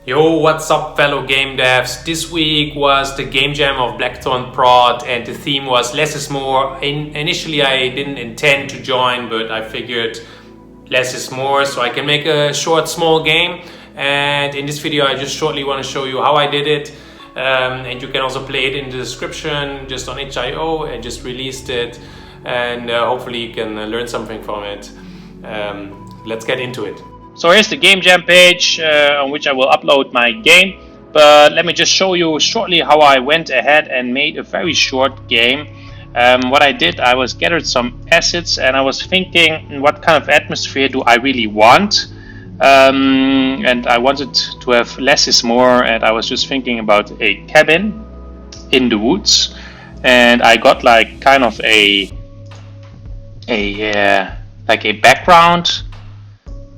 Yo, what's up fellow game devs? This week was the game jam of Blackthornprod and the theme was less is more. Initially I didn't intend to join, but I figured less is more, so I can make a short small game. And in this video I just shortly want to show you how I did it. And you can also play it in the description just on itch.io. I just released it and hopefully you can learn something from it. Let's get into it. So here's the Game Jam page on which I will upload my game, but let me just show you shortly how I went ahead and made a very short game. What I did, I was gathered some assets and I was thinking what kind of atmosphere do I really want, and I wanted to have less is more, and I was just thinking about a cabin in the woods, and I got like kind of a background.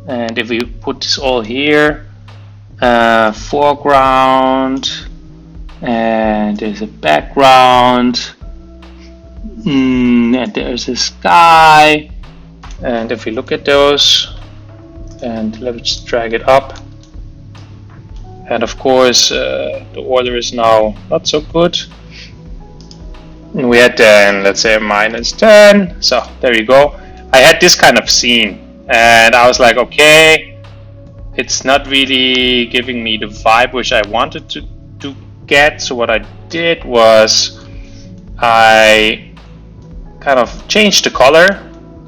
And if we put this all here, foreground, and there's a background, and there's a sky, and if we look at those, and let's drag it up, and of course the order is now not so good. And we had then, let's say, a -10, so there you go. I had this kind of scene. And I was like, okay, it's not really giving me the vibe which I wanted to get. So what I did was I kind of changed the color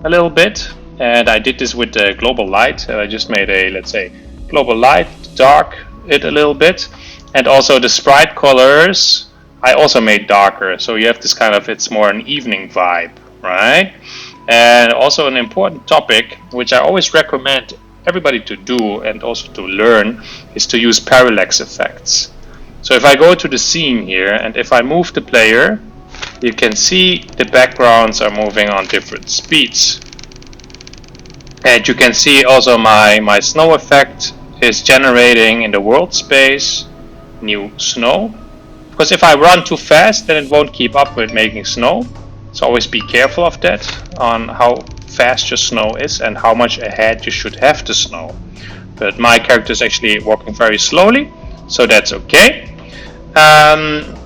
a little bit, and I did this with the global light. I just made a, let's say, global light, dark it a little bit, and also the sprite colors I also made darker. So you have this kind of, it's more an evening vibe, right? And also an important topic, which I always recommend everybody to do and also to learn, is to use parallax effects. So if I go to the scene here and if I move the player, you can see the backgrounds are moving on different speeds. And you can see also my snow effect is generating in the world space new snow. Because if I run too fast, then it won't keep up with making snow. So always be careful of that, on how fast your snow is and how much ahead you should have the snow. But my character is actually walking very slowly, so that's okay.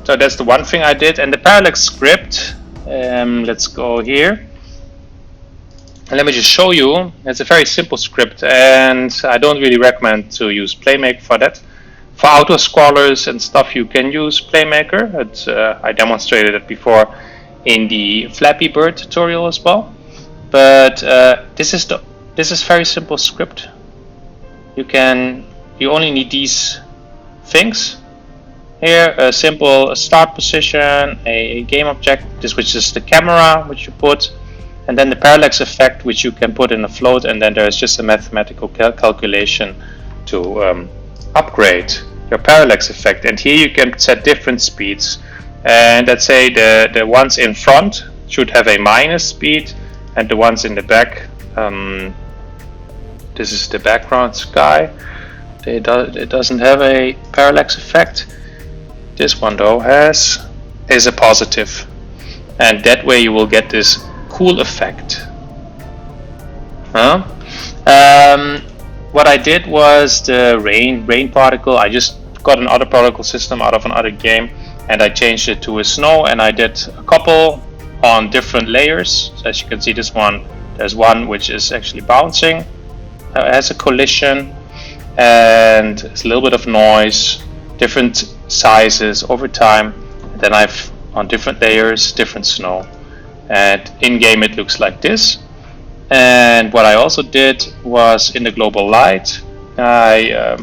So that's the one thing I did. And the Parallax Script, let's go here. And let me just show you. It's a very simple script, and I don't really recommend to use Playmaker for that. For auto-scrollers and stuff you can use Playmaker. I demonstrated it before in the Flappy Bird tutorial as well, but this is very simple script. You only need these things here: a simple start position, a game object, which is the camera which you put, and then the parallax effect which you can put in a float, and then there's just a mathematical calculation to upgrade your parallax effect. And here you can set different speeds. And let's say the ones in front should have a minus speed, and the ones in the back, this is the background sky, it doesn't have a parallax effect. This one though is a positive, and that way you will get this cool effect. What I did was the rain particle. I just got another particle system out of another game, and I changed it to a snow, and I did a couple on different layers. So as you can see, this one, there's one which is actually bouncing, has a collision, and it's a little bit of noise, different sizes over time. And then I've on different layers, different snow, and in game it looks like this. And what I also did was in the global light, I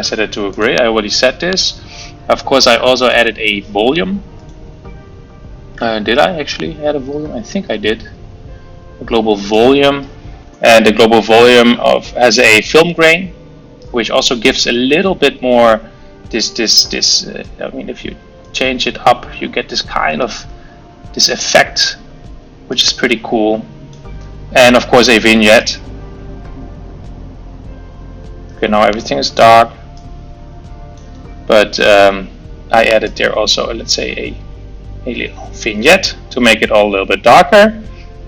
set it to a gray. I already set this. Of course, I also added a volume. Did I actually add a volume? I think I did. A global volume, and the global volume has a film grain, which also gives a little bit more. I mean, if you change it up, you get this kind of this effect, which is pretty cool. And of course, a vignette. Okay, now everything is dark. But I added there also, let's say, a little vignette to make it all a little bit darker,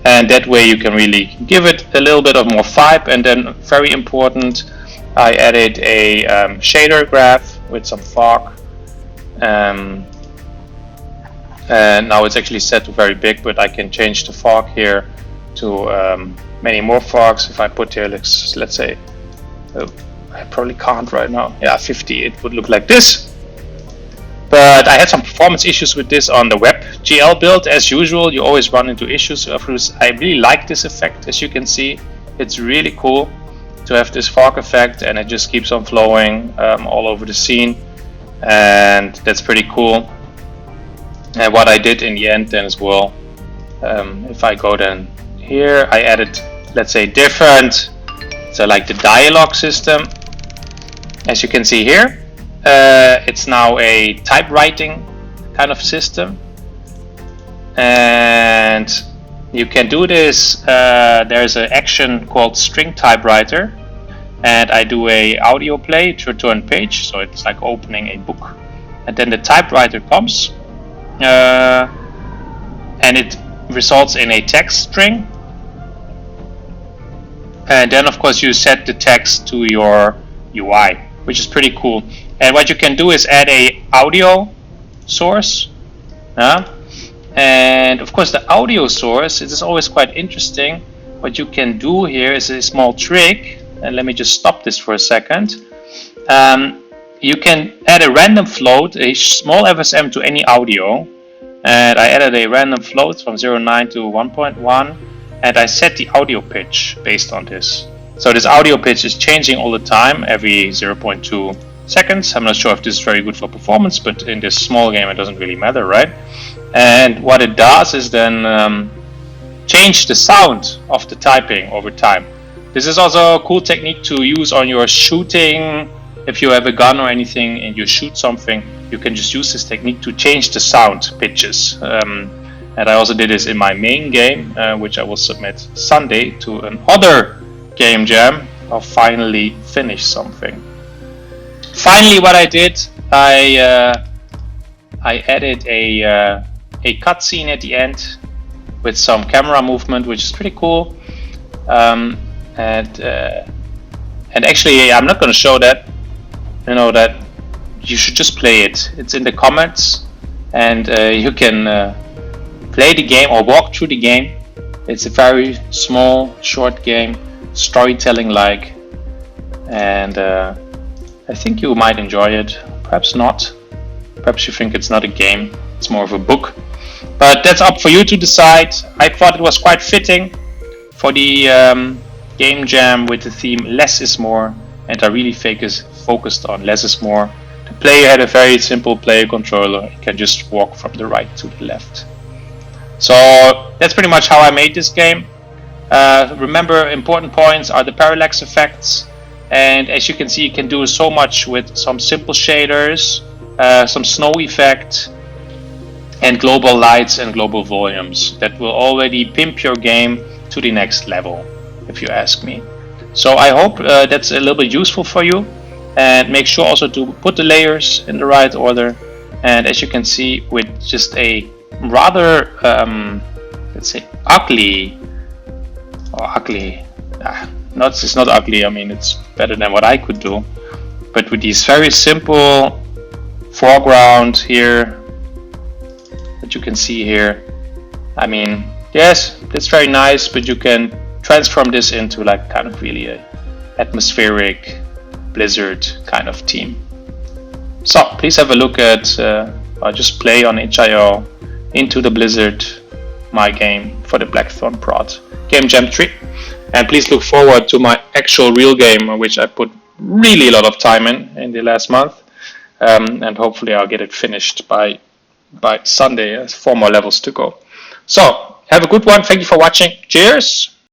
and that way you can really give it a little bit of more vibe. And then very important, I added a shader graph with some fog. And now it's actually set to very big, but I can change the fog here to many more fogs. If I put here, let's say, I probably can't right now. Yeah, 50, it would look like this. But I had some performance issues with this on the WebGL build. As usual, you always run into issues. I really like this effect, as you can see. It's really cool to have this fog effect, and it just keeps on flowing all over the scene. And that's pretty cool. And what I did in the end then as well, if I go then here, I added, let's say, different, so like the dialogue system. As you can see here, it's now a typewriting kind of system, and you can do this. There's an action called string typewriter, and I do a audio play to return page, so it's like opening a book, and then the typewriter comes, and it results in a text string, and then of course you set the text to your UI, which is pretty cool. And what you can do is add a audio source, and of course the audio source, it is always quite interesting. What you can do here is a small trick, and let me just stop this for a second. You can add a random float, a small FSM to any audio, and I added a random float from 0.9 to 1.1, and I set the audio pitch based on this. So this audio pitch is changing all the time, every 0.2 seconds. I'm not sure if this is very good for performance, but in this small game it doesn't really matter, right? And what it does is then change the sound of the typing over time. This is also a cool technique to use on your shooting. If you have a gun or anything and you shoot something, you can just use this technique to change the sound pitches. And I also did this in my main game, which I will submit Sunday to another game jam. I'll finally finish something. Finally, what I did, I added a cutscene at the end with some camera movement, which is pretty cool. And actually, I'm not going to show that. You know that you should just play it. It's in the comments, and you can play the game or walk through the game. It's a very small, short game, storytelling-like, and I think you might enjoy it. Perhaps not. Perhaps you think it's not a game, it's more of a book. But that's up for you to decide. I thought it was quite fitting for the game jam with the theme Less is More, and I really focused on Less is More. The player had a very simple player controller. You can just walk from the right to the left. So that's pretty much how I made this game. Remember, important points are the parallax effects, and as you can see, you can do so much with some simple shaders, some snow effect, and global lights and global volumes that will already pimp your game to the next level, if you ask me. So I hope that's a little bit useful for you, and make sure also to put the layers in the right order. And as you can see, with just a rather let's say ugly, it's not ugly, I mean it's better than what I could do, but with these very simple foreground here that you can see here, I mean, yes, that's very nice, but you can transform this into like kind of really a atmospheric Blizzard kind of theme. So please have a look at or just play on itch.io Into the Blizzard, my game for the Blackthornprod Game Jam 3, and please look forward to my actual real game, which I put really a lot of time in the last month, and hopefully I'll get it finished by Sunday. There's 4 more levels to go. So have a good one. Thank you for watching. Cheers.